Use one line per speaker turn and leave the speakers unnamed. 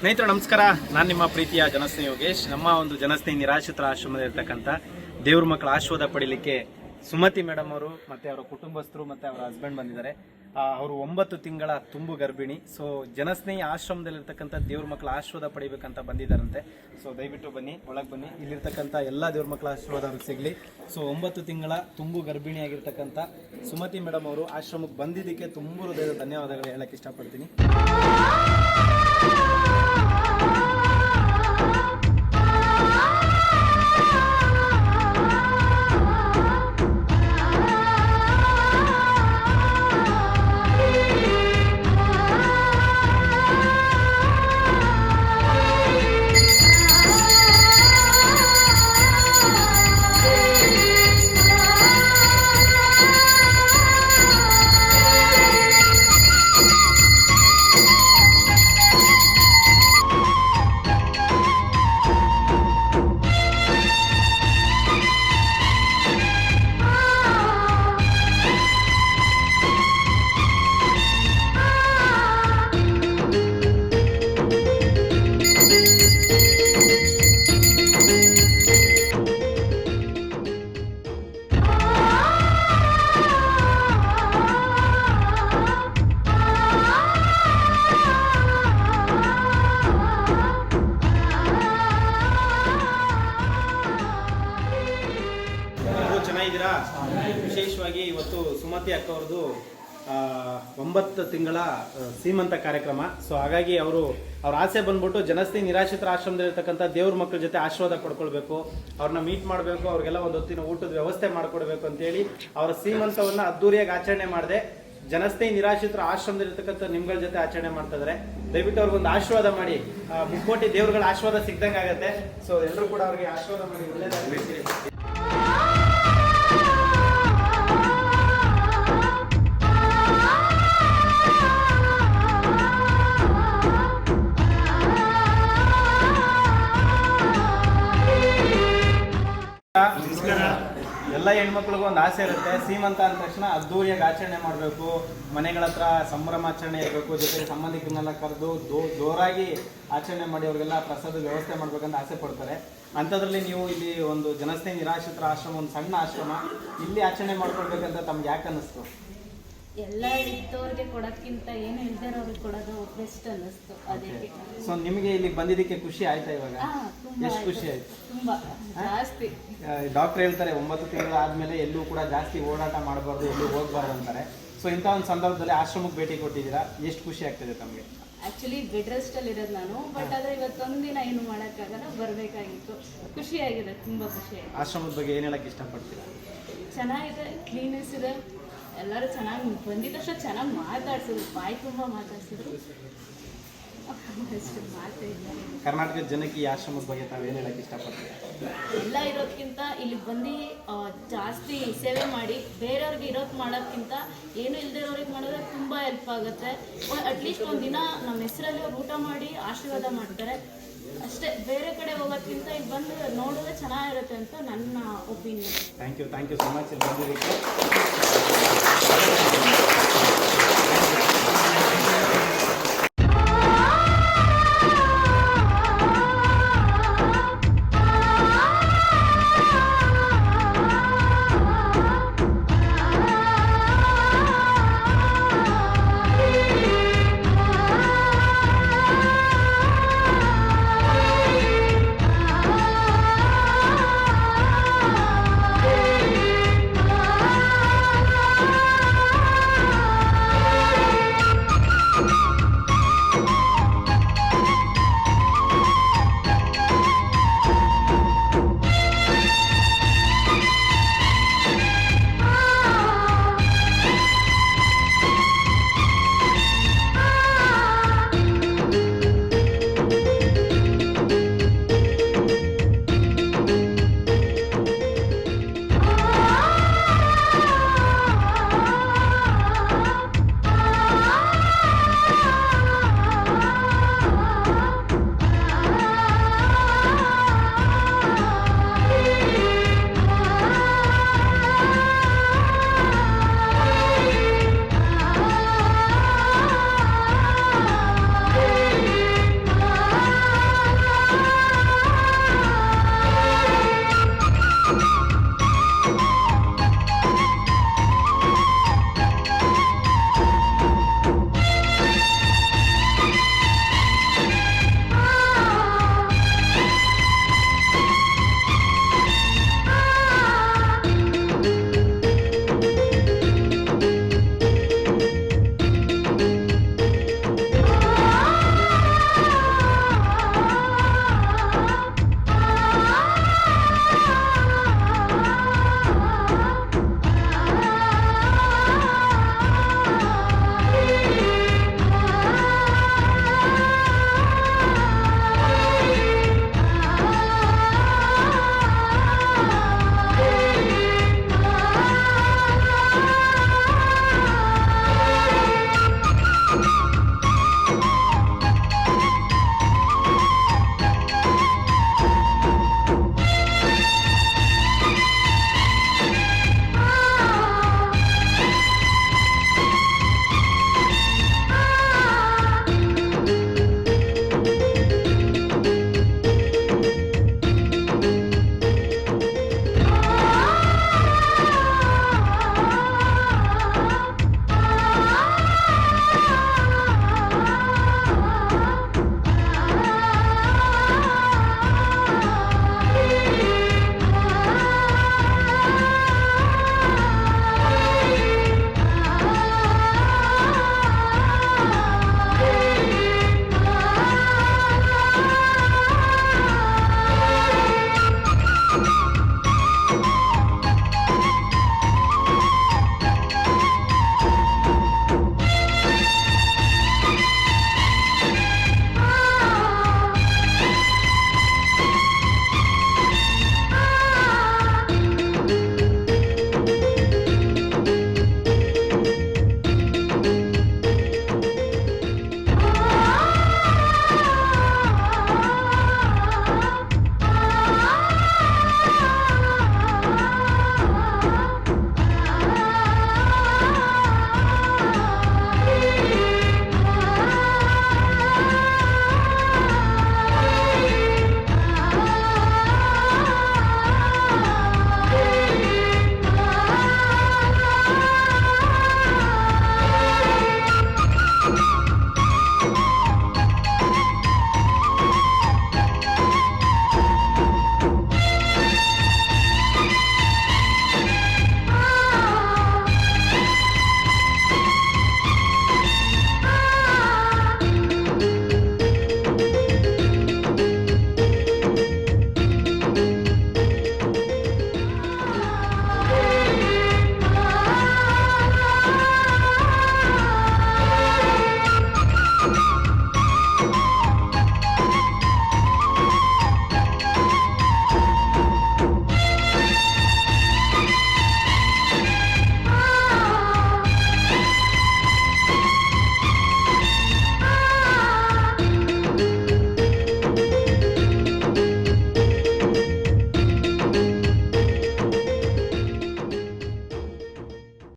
ಸ್ನೇಹಿತರು ನಮಸ್ಕಾರ, ನಾನು ನಿಮ್ಮ ಪ್ರೀತಿಯ ಜನಸ್ನೇಹಿ ಯೋಗೇಶ್. ನಮ್ಮ ಒಂದು ಜನಸ್ನೇಹಿ ನಿರಾಶ್ರಿತರ ಆಶ್ರಮದಲ್ಲಿರ್ತಕ್ಕಂಥ ದೇವ್ರ ಮಕ್ಕಳ ಆಶೀರ್ವಾದ ಪಡೀಲಿಕ್ಕೆ ಸುಮತಿ ಮೇಡಮ್ ಅವರು ಮತ್ತು ಅವರ ಕುಟುಂಬಸ್ಥರು ಮತ್ತು ಅವರ ಹಸ್ಬೆಂಡ್ ಬಂದಿದ್ದಾರೆ. ಅವರು 9 ತಿಂಗಳ ತುಂಬು ಗರ್ಭಿಣಿ. ಸೊ ಜನಸ್ನೇಹಿ ಆಶ್ರಮದಲ್ಲಿರ್ತಕ್ಕಂಥ ದೇವ್ರ ಮಕ್ಕಳ ಆಶೀರ್ವಾದ ಪಡಿಬೇಕಂತ ಬಂದಿದ್ದಾರಂತೆ. ಸೊ ದಯವಿಟ್ಟು ಬನ್ನಿ, ಒಳಗೆ ಬನ್ನಿ. ಇಲ್ಲಿರ್ತಕ್ಕಂಥ ಎಲ್ಲ ದೇವ್ರ ಮಕ್ಕಳ ಆಶೀರ್ವಾದ ಅವ್ರಿಗೆ ಸಿಗಲಿ. ಸೊ 9 ತಿಂಗಳ ತುಂಬು ಗರ್ಭಿಣಿಯಾಗಿರ್ತಕ್ಕಂಥ ಸುಮತಿ ಮೇಡಮ್ ಅವರು ಆಶ್ರಮಕ್ಕೆ ಬಂದಿದ್ದಕ್ಕೆ ತುಂಬ ಹೃದಯದ ಧನ್ಯವಾದಗಳು ಹೇಳಕ್ಕೆ ಇಷ್ಟಪಡ್ತೀನಿ. ಚೆನ್ನಾಗಿದ್ದೀರಾ? ವಿಶೇಷವಾಗಿ ಇವತ್ತು ಸುಮತಿ ಅಕ್ಕ ಅವ್ರದ್ದು 9 ತಿಂಗಳ ಸೀಮಂತ ಕಾರ್ಯಕ್ರಮ. ಸೊ ಹಾಗಾಗಿ ಅವ್ರ ಆಸೆ ಬಂದ್ಬಿಟ್ಟು ಜನಸ್ನೇಹಿ ನಿರಾಶ್ರಿತರ ಆಶ್ರಮದಲ್ಲಿರ್ತಕ್ಕಂಥ ದೇವ್ರ ಮಕ್ಕಳ ಜೊತೆ ಆಶೀರ್ವಾದ ಪಡ್ಕೊಳ್ಬೇಕು, ಅವ್ರನ್ನ ಮೀಟ್ ಮಾಡಬೇಕು, ಅವ್ರಿಗೆಲ್ಲ ಒಂದು ಹೊತ್ತಿನ ಊಟದ ವ್ಯವಸ್ಥೆ ಮಾಡಿಕೊಡ್ಬೇಕು ಅಂತೇಳಿ ಅವರ ಸೀಮಂತವನ್ನು ಅದ್ದೂರಿಯಾಗಿ ಆಚರಣೆ ಮಾಡಿದೆ. ಜನಸ್ನೇಹಿ ನಿರಾಶ್ರಿತರ ಆಶ್ರಮದಲ್ಲಿರ್ತಕ್ಕಂಥ ನಿಮ್ಗಳ ಜೊತೆ ಆಚರಣೆ ಮಾಡ್ತಾ ಇದ್ದಾರೆ. ದಯವಿಟ್ಟು ಅವ್ರಿಗೊಂದು ಆಶೀರ್ವಾದ ಮಾಡಿ. 3 ಕೋಟಿ ದೇವ್ರಗಳ ಆಶೀರ್ವಾದ ಸಿಗ್ದಂಗೆ ಆಗುತ್ತೆ. ಸೊ ಎಲ್ಲರೂ ಕೂಡ ಅವ್ರಿಗೆ ಆಶೀರ್ವಾದ ಮಾಡಿ ಒಳ್ಳೆಯದಾಗಬೇಕು. ಎಲ್ಲ ಹೆಣ್ಮಕ್ಳಿಗೂ ಒಂದು ಆಸೆ ಇರುತ್ತೆ, ಸೀಮಂತ ಅಂದ ತಕ್ಷಣ ಅದ್ದೂರಿಯಾಗಿ ಆಚರಣೆ ಮಾಡಬೇಕು, ಮನೆಗಳ ಹತ್ರ ಸಂಭ್ರಮಾಚರಣೆ ಇರಬೇಕು, ಜೊತೆಗೆ ಸಂಬಂಧಿಕರನ್ನೆಲ್ಲ ಕರೆದು ಜೋರಾಗಿ ಆಚರಣೆ ಮಾಡಿ ಅವ್ರಿಗೆಲ್ಲ ಪ್ರಸಾದ ವ್ಯವಸ್ಥೆ ಮಾಡ್ಬೇಕಂತ ಆಸೆ ಪಡ್ತಾರೆ. ಅಂಥದ್ರಲ್ಲಿ ನೀವು ಇಲ್ಲಿ ಒಂದು ಜನಸ್ನೇಹಿ ನಿರಾಶ್ರಿತರ ಆಶ್ರಮ, ಒಂದು ಸಣ್ಣ ಆಶ್ರಮ, ಇಲ್ಲಿ ಆಚರಣೆ ಮಾಡ್ಕೊಳ್ಬೇಕಂತ ತಮ್ಗೆ ಯಾಕೆ ಅನ್ನಿಸ್ತು?
ಎಲ್ಲ ಇದ್ದವ್ರಿಗೆ ಕೊಡೋಕ್ಕಿಂತ ಏನು ಇಲ್ದಿರೋ ಅವ್ರಿಗೆ ಕೊಡೋದು ಬೆಸ್ಟ್ ಅನ್ನಿಸ್ತು. ಅದಕ್ಕೆ
ಸೊ ನಿಮಗೆ ಇಲ್ಲಿಗೆ ಬಂದಿದ್ದಕ್ಕೆ ಖುಷಿ ಆಯ್ತಾ? ಇವಾಗ ಎಷ್ಟು ಖುಷಿ ಆಯ್ತು?
ತುಂಬಾ ಜಾಸ್ತಿ.
ಡಾಕ್ಟರ್ ಹೇಳ್ತಾರೆ 9 ತಿಂಗಳು ಆದ್ಮೇಲೆ ಎಲ್ಲೂ ಕೂಡ ಜಾಸ್ತಿ ಓಡಾಟ ಮಾಡಬಾರ್ದು, ಎಲ್ಲೂ ಹೋಗ್ಬಾರ್ದು ಅಂತಾರೆ. ಸೊ ಇಂಥ ಒಂದು ಸಂದರ್ಭದಲ್ಲಿ ಆಶ್ರಮಕ್ಕೆ ಭೇಟಿ ಕೊಟ್ಟಿದ್ದೀರಾ, ಎಷ್ಟು ಖುಷಿ ಆಗ್ತದೆ ತಮಗೆ?
ಆಕ್ಚುಲಿ ಬೆಡ್ ರೆಸ್ಟ್ ಅಲ್ಲಿ ಇರೋದು ನಾನು, ಬಟ್ ಆದ್ರೆ ಇವತ್ತೊಂದಿನ ಏನು ಮಾಡೋಕ್ಕಾಗಲ್ಲ, ಬರಬೇಕಾಗಿತ್ತು. ಖುಷಿಯಾಗಿದೆ, ತುಂಬಾ ಖುಷಿಯಾಗಿದೆ.
ಆಶ್ರಮದ ಬಗ್ಗೆ ಏನು ಹೇಳಕ್ಕೆ ಇಷ್ಟಪಡ್ತೀರಾ?
ಚೆನ್ನಾಗಿದೆ, ಕ್ಲೀನೆಸ್ ಇದೆ, ಎಲ್ಲರೂ ಚೆನ್ನಾಗಿ ಬಂದಿದ್ದ ತಕ್ಷಣ ಚೆನ್ನಾಗಿ ಮಾತಾಡ್ಸಿದ್ರು, ಬಾಯಿ ತುಂಬ ಮಾತಾಡ್ಸಿದ್ರು.
ಕರ್ನಾಟಕದ ಜನಕ್ಕೆ ಈ ಆಶ್ರಮದ ಬಗ್ಗೆ ತಾವೇನು ಹೇಳಕ್ಕೆ ಇಷ್ಟಪಡ್ತೀರಾ?
ಎಲ್ಲ ಇರೋದಕ್ಕಿಂತ ಇಲ್ಲಿ ಬಂದು ಜಾಸ್ತಿ ಸೇವೆ ಮಾಡಿ ಬೇರೆಯವ್ರಿಗೆ ಇರೋದು ಮಾಡೋದಕ್ಕಿಂತ ಏನು ಇಲ್ಲದೆ ಇರೋರಿಗೆ ಮಾಡಿದ್ರೆ ತುಂಬ ಹೆಲ್ಪ್ ಆಗುತ್ತೆ. ಅಟ್ಲೀಸ್ಟ್ ಒಂದಿನ ನಮ್ಮ ಹೆಸರಲ್ಲಿ ಅವ್ರು ಊಟ ಮಾಡಿ ಆಶೀರ್ವಾದ ಮಾಡ್ತಾರೆ ಅಷ್ಟೇ. ಬೇರೆ ಕಡೆ ಹೋಗೋದಕ್ಕಿಂತ ಇಲ್ಲಿ ಬಂದು ನೋಡಿದ್ರೆ ಚೆನ್ನಾಗಿರುತ್ತೆ ಅಂತ ನನ್ನ opinion.
Thank you so much ಇಲ್ಲಿ ಬಂದಿದ್ದಕ್ಕೆ.